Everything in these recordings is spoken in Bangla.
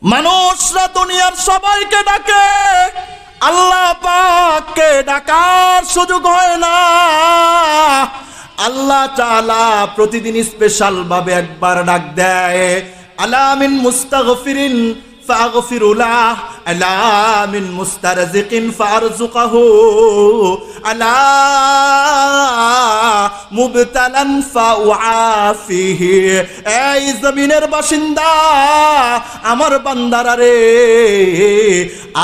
মানুষরা দুনিয়ার সবাইকে ডাকে, আল্লাহ পাককে ডাকার সুযোগ হয় না। আল্লাহ তাআলা প্রতিদিন স্পেশাল ভাবে একবার ডাক দেয়, আলা মিন মুস্তাগফিরিন ফাগফিরু লাহ, আলা মিন মুস্তারজিকিন ফারজুকহু, আলা মুবতালান ফাউআফিহি। এই জমিনের বাসিন্দা, আমার বান্দারা রে,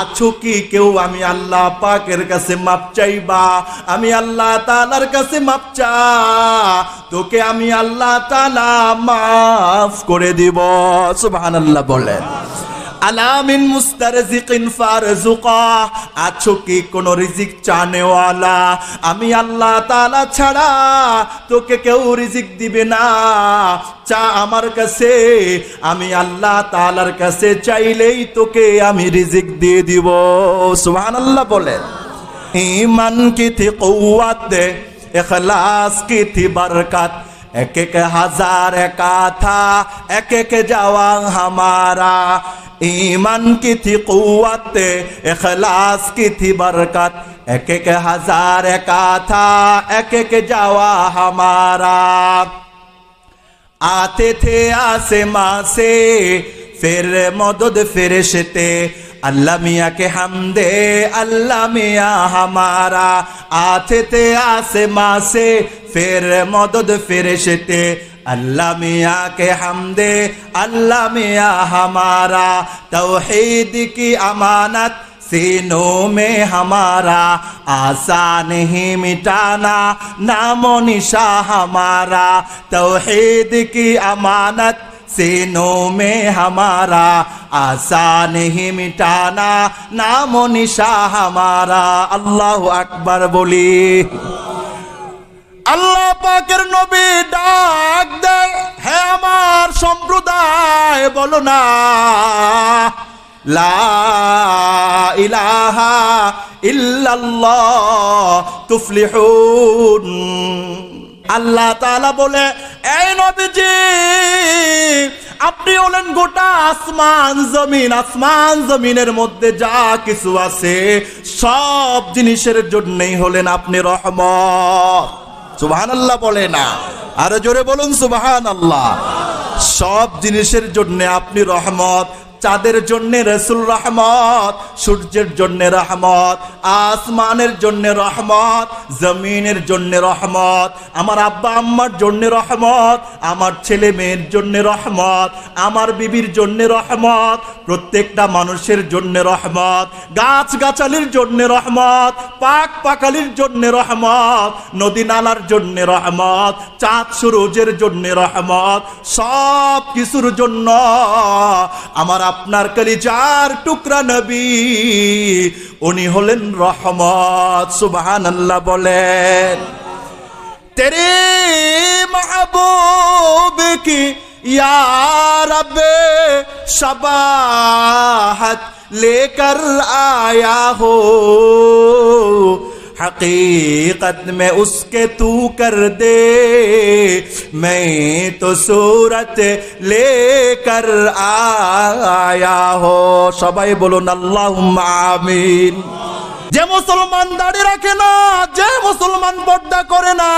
আছো কি কেউ আমি আল্লাহ পাকের কাছে মাপ চাইবা? আমি আল্লাহ তাআলার কাছে মাপ চা, তোকে আমি আল্লাহ তাআলা মাফ করে দিব। সুবহানাল্লাহ বলেন। আলা মিন মুস্তারজিকিন ফারজুকা, আছো কি কোন রিজিক চানেওয়ালা? আমি আল্লাহ তাআলা ছাড়া তোকে কেউ রিজিক দিবে না। চা আমার কাছে, আমি আল্লাহ তাআলার কাছে চাইলেই তোকে আমি রিজিক দিয়ে দিব। সুবহানাল্লাহ বলেন। ईमान की थी कुव्वत, इखलास की थी बरकत, एक एक हजार का था एक एक जवान हमारा। ईमान की थी कुव्वत, इखलास की थी बरकत, एक एक हजार का था एक एक जवा हमारा। आते थे आसमां से फिर मदद फरिश्ते, अल्लाह मियाँ के हमदे अल्लाह मियाँ हमारा। आते थे आसमां से फिर मदद फरिश्ते, अल्लाह मियाँ के हमदे अल्लाह मियाँ हमारा। तौहीद की अमानत सीनों में हमारा, आसान ही मिटाना नामो निशा हमारा। तौहीद की अमानत सीनों में हमारा, आसान ही मिटाना नामो निशा हमारा। अल्लाह अकबर बोली। আল্লাহ পাকের নবী ডাক দেয়, হে আমার সম্প্রদায়, বলো না লা ইলাহা ইল্লাল্লাহ তুফলিহুন। আল্লাহ তাআলা বলে, এই নবীজি, আপনি হলেন গোটা আসমান জমিন, আসমান জমিনের মধ্যে যা কিছু আছে সব জিনিসের জন্যই হলেন আপনি রহমত। সুবহানাল্লাহ বলে না, আরো জোরে বলুন সুবহানাল্লাহ। সব জিনিসের জন্য আপনি রহমত। চাঁদের জন্য রাসূল রহমত, সূর্যের জন্য রহমত, আসমানের জন্য রহমত, জমিনের জন্য রহমত, আমার আব্বা আম্মার জন্য রহমত, আমার ছেলে মেয়ের জন্য রহমত, আমার বিবির জন্য রহমত, প্রত্যেকটা মানুষের জন্য রহমত, গাছ গাছালির জন্য রহমত, পাক পাকালির জন্য রহমত, নদী নালার জন্য রহমত, চাঁদ সূরজের জন্য রহমত, সব কিছুর জন্য আমার আপনার কলিজার টুকরা নবী, উনি হলেন রহমত। সুবহানাল্লাহ বলেন। তেরে মাহবুব কি ইয়া রব্বে শবাহত लेकर आया हो, हकीकत में उसके तू कर दे, मैं तो सूरत लेकर आया हो। সবাই বলুন আল্লাহুম্মা আমিন। যে মুসলমান দাড়ি রাখে না, যে মুসলমান পর্দা করে না,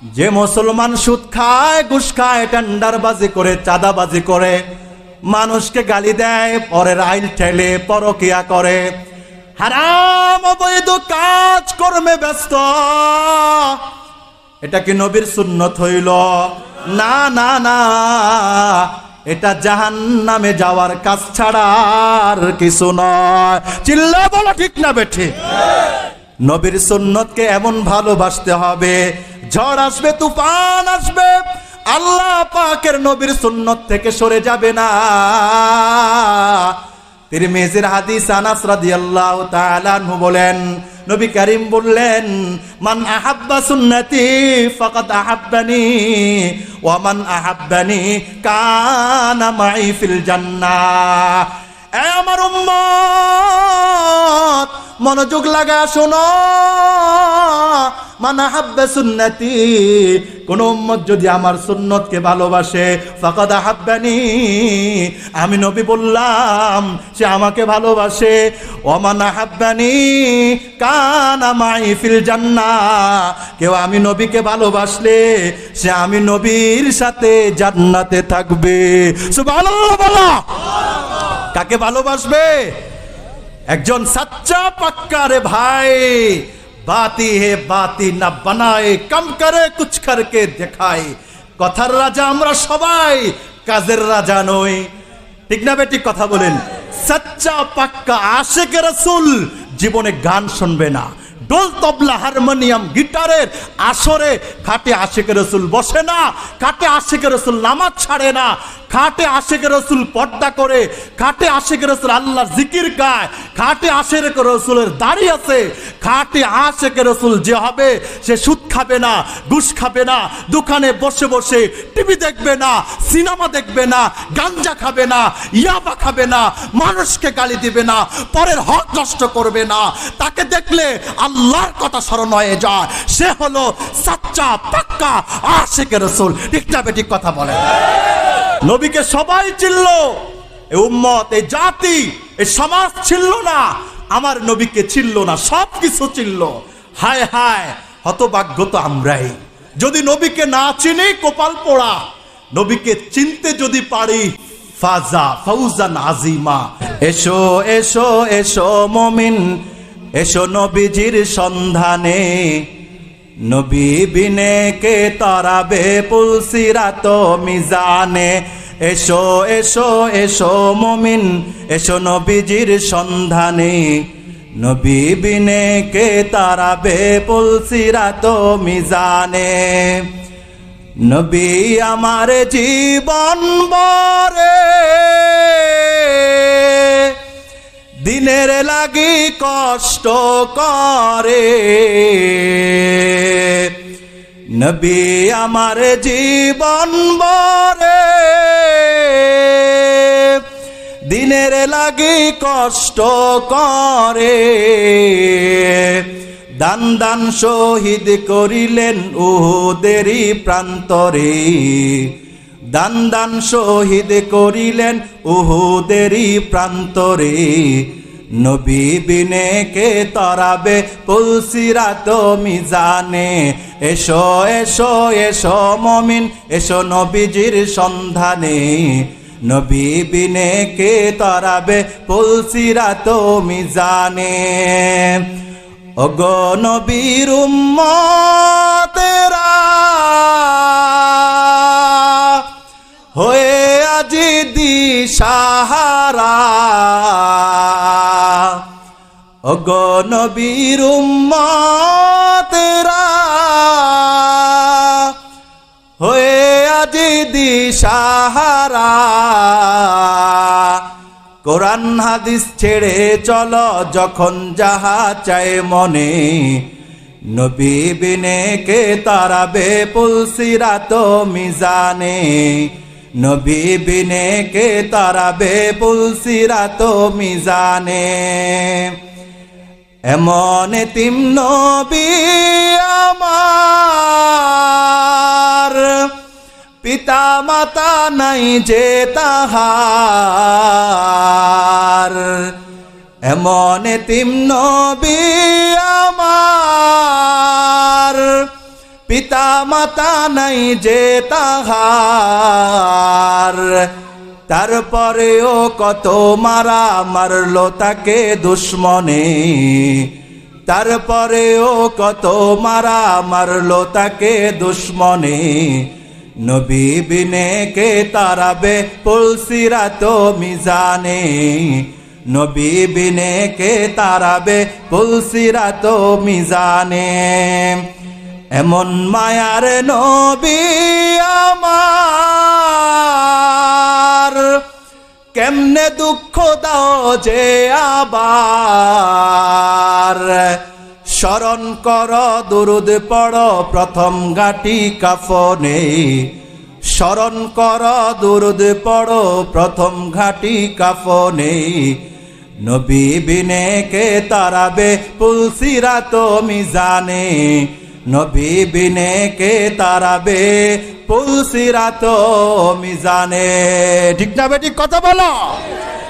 যে মুসলমান সুদ খায়, ঘুষ খায়, টেন্ডারবাজি করে, চাঁদাবাজি করে, মানুষকে গালি দেয়, পরের আইল ঠেলে, পরকিয়া করে, হারাম অবৈধ কাজ কর্মে ব্যস্ত, এটা কি নবীর সুন্নত হইল? না না না, এটা জাহান্নামে যাওয়ার কাজ ছাড়া আর কিছু নয়। চিল্লা বলো ঠিক না বেঠি? নবীর সুন্নতকে এমন ভালোবাসতে হবে, ঝড় আসবে, তুফান আসবে, আল্লাহ পাকের নবীর সুন্নত থেকে সরে যাবে না। তিরমিজির হাদিস, আনাস রাদিয়াল্লাহু তাআলা আনহু বলেন, নবী করিম বললেন, মান আহাব্বা সুন্নতি ফাকাদ আহাব্বানি ওয়া মান আহাব্বানি কানা মাই ফিল জান্নাহ। এ আমার উম্মত, মনোযোগ লাগা শোনো, মান আহাব্বা সুন্নতি, কোন উম্মত যদি আমার সুন্নতকে ভালোবাসে, ফাকাদ আহাব্বানি, আমি নবী বললাম সে আমাকে ভালোবাসে। ওয়া মান আহাব্বানি কানা মাই ফিল জান্নাহ, কেউ আমি নবীকে ভালোবাসলে সে আমি নবীর সাথে জান্নাতে থাকবে। সুবহানাল্লাহ বলো। কাকে ভালোবাসবে? একজন সচ্চা পাক্কা রে ভাই, বাতি হে বাতি না বানায়, কম করে কুছ করকে দেখায়। কথার রাজা আমরা সবাই, কাজের রাজা নই। ঠিক না বেটি? কথা বলেন। সচ্চা পাক্কা আশিক রাসূল জীবনে গান শুনবে না, ঢোল তবলা হারমোনিয়াম গিটারের আসরে খাটে আশিক রাসূল বসে না, খাটে আশিক রাসূল নামাজ ছাড়ে না, খাটে আশিক রাসূল পর্দা করে, খাটে আশিক রাসূল আল্লাহর জিকির গায়, খাটে আশিক রাসূলের দাড়ি আছে। খাটে আশিক রাসূল যে হবে সে সুদ খাবে না, ঘুষ খাবে না, দোকানে বসে বসে টিভি দেখবে না, সিনেমা দেখবে না, গাঞ্জা খাবে না, ইয়াবা খাবে না, মানুষকে গালি দিবে না, পরের হক নষ্ট করবে না। তাকে দেখলে আল্লাহর কথা স্মরণ হয়ে যায়। সে হলো সাচ্চা পাক্কা আশিক রাসূল। ঠিক না বেটি? কথা বলে। নবীকে সবাই চিনল, এই উম্মত, এই জাতি, এই সমাজ চিনল না, আমার নবীকে চিনল না, সব কিছু চিনল। হায় হায়, হতভাগ্য তো আমরাই। যদি নবীকে না চিনি কপাল পোড়া, নবীকে চিনতে যদি পারি ফাজা ফাউজান আজিমা। এসো এসো এসো মুমিন, এসো নবীজির সন্ধানে, নবী বিনে কে তরাবে পুলসিরাত মিজানে। এসো এসো এসো মুমিন, এসো নবীজির সন্ধানে, নবী বিনে কে তরাবে পুলসিরাত মিজানে। নবী আমার জীবন বরে, দিনের লাগি কষ্ট করে। নবী আমার জীবন বরে, দিনের লাগি কষ্ট করে। দান দান শহীদ করিলেন উহুদেরই প্রান্তরে, দান দান শহীদ করিলেন উহুদেরই প্রান্তরে। নবী বিনে কে তরাবে পুলসিরাত মিজানে। এসো এসো এসো মুমিন, এসো নবীজির সন্ধানে, নবী বিনে কে তরাবে পুলসিরাত মিজানে। ওগো নবীর উম্মতেরা হয়ে আজি দিশাহারা, ওগো নবীর উম্মতেরা হয়ে আজি দিশাহারা। কোরআন হাদিস ছেড়ে চলো যখন যাহা চায় মনে, নবী বিনে কে তারাবে পুলসিরাত মিজানে। নবী বিনে কে তারাবে পুলসিরাত মিজানে। এমন এতিম নবী আমার, পিতা মাতা নাই যে তাহার। এমন এতিম নবী আমার, পিতা মাতা নাই যে তাহার। তারপরেও কত মারা মারলো তাকে দুশ্মনে, তারপরেও কত মারা মারলো তাকে দুশ্মনে। নবী বিনে কে তারাবে পুলসিরাত মিজানে। নবী বিনে কে তারাবে পুলসিরাত মিজানে। এমন মায়ার নবী আমার, কেমনে দুঃখ দাও যে আবার। স্মরণ কর দুরুদ পড়ো প্রথম ঘাটি কাফনে। স্মরণ কর দুরুদ পড়ো প্রথম ঘাটি কাফনে। নবী বিনে কে তারাবে পুলসিরাত মিজানে, নবী বিনে কে তারাবে পুলসিরাত মিজানে। ঠিক না বেঠিক কথা বলো।